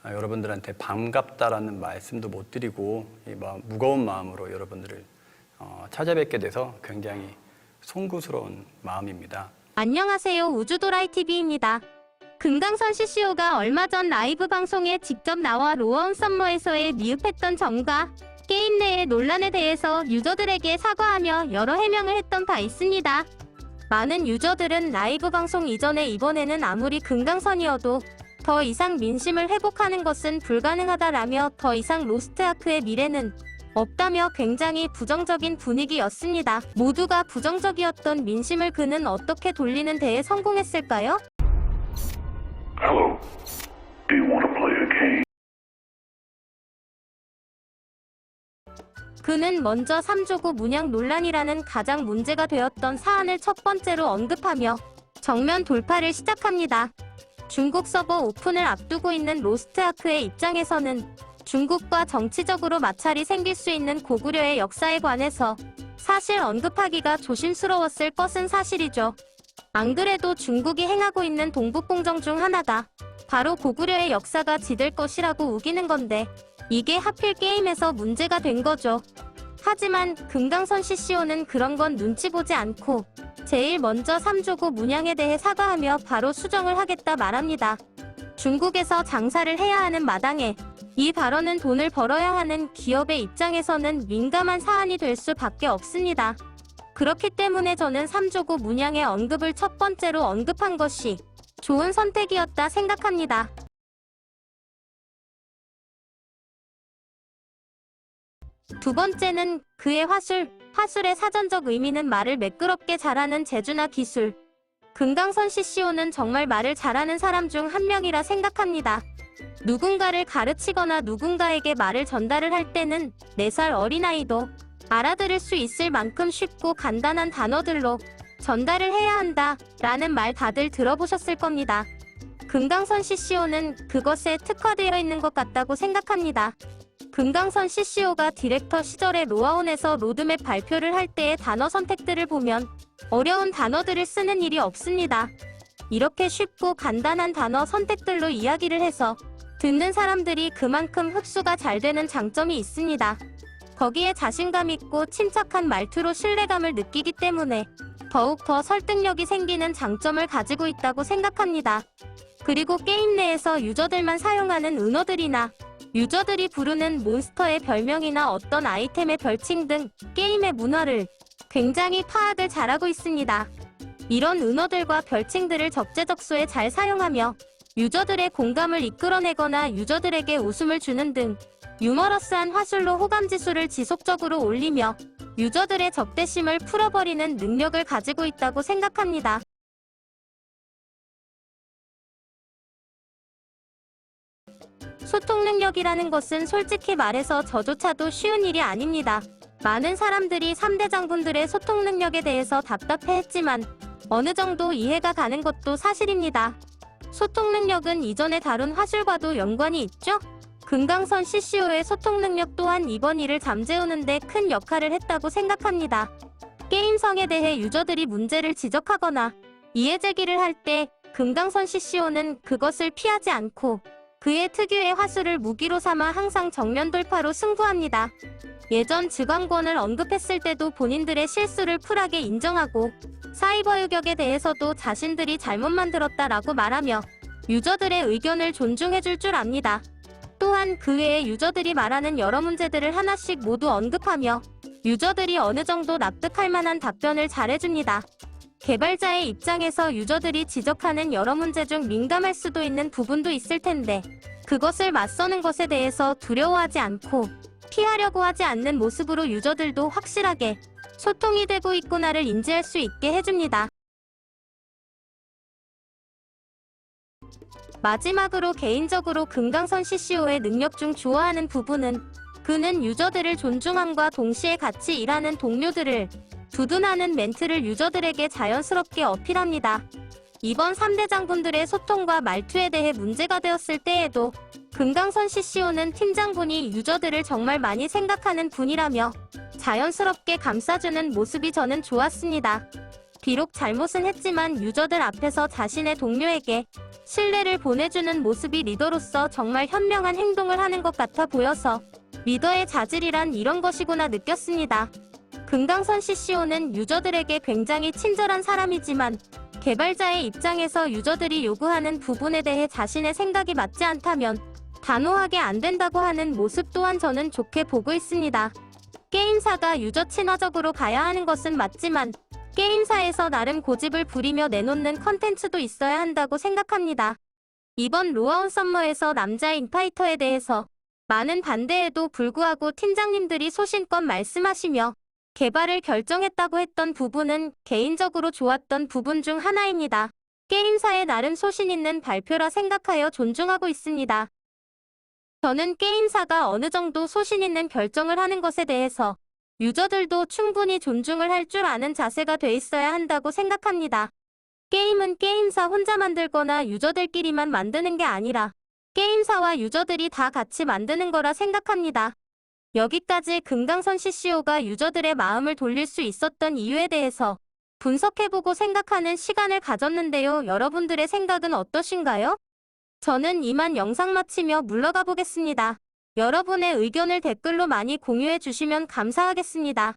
여러분들한테 반갑다라는 말씀도 못 드리고 무거운 마음으로 여러분들을 찾아뵙게 돼서 굉장히 송구스러운 마음입니다. 안녕하세요. 우주도라이TV입니다. 금강선 CCO가 얼마 전 라이브 방송에 직접 나와 로어온 썸머에서의 미흡했던 점과 게임 내의 논란에 대해서 유저들에게 사과하며 여러 해명을 했던 바 있습니다. 많은 유저들은 라이브 방송 이전에 이번에는 아무리 금강선이어도 더 이상 민심을 회복하는 것은 불가능하다라며 더 이상 로스트아크의 미래는 없다며 굉장히 부정적인 분위기였습니다. 모두가 부정적이었던 민심을 그는 어떻게 돌리는 데에 성공했을까요? Hello. Do you want to play a game? 그는 먼저 3조구 문양 논란이라는 가장 문제가 되었던 사안을 첫 번째로 언급하며 정면 돌파를 시작합니다. 중국 서버 오픈을 앞두고 있는 로스트아크의 입장에서는 중국과 정치적으로 마찰이 생길 수 있는 고구려의 역사에 관해서 사실 언급하기가 조심스러웠을 것은 사실이죠. 안 그래도 중국이 행하고 있는 동북공정 중 하나가 바로 고구려의 역사가 지들 것이라고 우기는 건데 이게 하필 게임에서 문제가 된 거죠. 하지만 금강선 CCO는 그런 건 눈치 보지 않고 제일 먼저 3조구 문양에 대해 사과하며 바로 수정을 하겠다 말합니다. 중국에서 장사를 해야 하는 마당에 이 발언은 돈을 벌어야 하는 기업의 입장에서는 민감한 사안이 될 수밖에 없습니다. 그렇기 때문에 저는 3조구 문양의 언급을 첫 번째로 언급한 것이 좋은 선택이었다 생각합니다. 두 번째는 그의 화술의 사전적 의미는 말을 매끄럽게 잘하는 재주나 기술. 금강선 CCO는 정말 말을 잘하는 사람 중 한 명이라 생각합니다. 누군가를 가르치거나 누군가에게 말을 전달을 할 때는 4살 어린아이도 알아들을 수 있을 만큼 쉽고 간단한 단어들로 전달을 해야 한다 라는 말 다들 들어보셨을 겁니다. 금강선 CCO는 그것에 특화되어 있는 것 같다고 생각합니다. 금강선 CCO가 디렉터 시절에 로아온에서 로드맵 발표를 할 때의 단어 선택들을 보면 어려운 단어들을 쓰는 일이 없습니다. 이렇게 쉽고 간단한 단어 선택들로 이야기를 해서 듣는 사람들이 그만큼 흡수가 잘 되는 장점이 있습니다. 거기에 자신감 있고 침착한 말투로 신뢰감을 느끼기 때문에 더욱 더 설득력이 생기는 장점을 가지고 있다고 생각합니다. 그리고 게임 내에서 유저들만 사용하는 은어들이나 유저들이 부르는 몬스터의 별명이나 어떤 아이템의 별칭 등 게임의 문화를 굉장히 파악을 잘하고 있습니다. 이런 은어들과 별칭들을 적재적소에 잘 사용하며 유저들의 공감을 이끌어내거나 유저들에게 웃음을 주는 등 유머러스한 화술로 호감지수를 지속적으로 올리며 유저들의 적대심을 풀어버리는 능력을 가지고 있다고 생각합니다. 소통 능력이라는 것은 솔직히 말해서 저조차도 쉬운 일이 아닙니다. 많은 사람들이 3대 장군들의 소통 능력에 대해서 답답해했지만 어느 정도 이해가 가는 것도 사실입니다. 소통 능력은 이전에 다룬 화술과도 연관이 있죠? 금강선 CCO의 소통 능력 또한 이번 일을 잠재우는 데 큰 역할을 했다고 생각합니다. 게임성에 대해 유저들이 문제를 지적하거나 이해 제기를 할 때 금강선 CCO는 그것을 피하지 않고 그의 특유의 화술을 무기로 삼아 항상 정면 돌파로 승부합니다. 예전 지광권을 언급했을 때도 본인들의 실수를 쿨하게 인정하고 사이버 유격에 대해서도 자신들이 잘못 만들었다라고 말하며 유저들의 의견을 존중해줄 줄 압니다. 또한 그 외에 유저들이 말하는 여러 문제들을 하나씩 모두 언급하며 유저들이 어느 정도 납득할 만한 답변을 잘해줍니다. 개발자의 입장에서 유저들이 지적하는 여러 문제 중 민감할 수도 있는 부분도 있을 텐데 그것을 맞서는 것에 대해서 두려워하지 않고 피하려고 하지 않는 모습으로 유저들도 확실하게 소통이 되고 있구나를 인지할 수 있게 해줍니다. 마지막으로 개인적으로 금강선 CCO의 능력 중 좋아하는 부분은 그는 유저들을 존중함과 동시에 같이 일하는 동료들을 두둔하는 멘트를 유저들에게 자연스럽게 어필합니다. 이번 3대 장군들의 소통과 말투에 대해 문제가 되었을 때에도 금강선 CCO는 팀장분이 유저들을 정말 많이 생각하는 분이라며 자연스럽게 감싸주는 모습이 저는 좋았습니다. 비록 잘못은 했지만 유저들 앞에서 자신의 동료에게 신뢰를 보내주는 모습이 리더로서 정말 현명한 행동을 하는 것 같아 보여서 리더의 자질이란 이런 것이구나 느꼈습니다. 금강선 CCO는 유저들에게 굉장히 친절한 사람이지만 개발자의 입장에서 유저들이 요구하는 부분에 대해 자신의 생각이 맞지 않다면 단호하게 안 된다고 하는 모습 또한 저는 좋게 보고 있습니다. 게임사가 유저 친화적으로 가야 하는 것은 맞지만 게임사에서 나름 고집을 부리며 내놓는 컨텐츠도 있어야 한다고 생각합니다. 이번 로아온 썸머에서 남자 인파이터에 대해서 많은 반대에도 불구하고 팀장님들이 소신껏 말씀하시며 개발을 결정했다고 했던 부분은 개인적으로 좋았던 부분 중 하나입니다. 게임사의 나름 소신 있는 발표라 생각하여 존중하고 있습니다. 저는 게임사가 어느 정도 소신 있는 결정을 하는 것에 대해서 유저들도 충분히 존중을 할 줄 아는 자세가 돼 있어야 한다고 생각합니다. 게임은 게임사 혼자 만들거나 유저들끼리만 만드는 게 아니라 게임사와 유저들이 다 같이 만드는 거라 생각합니다. 여기까지 금강선 CCO가 유저들의 마음을 돌릴 수 있었던 이유에 대해서 분석해보고 생각하는 시간을 가졌는데요. 여러분들의 생각은 어떠신가요? 저는 이만 영상 마치며 물러가 보겠습니다. 여러분의 의견을 댓글로 많이 공유해 주시면 감사하겠습니다.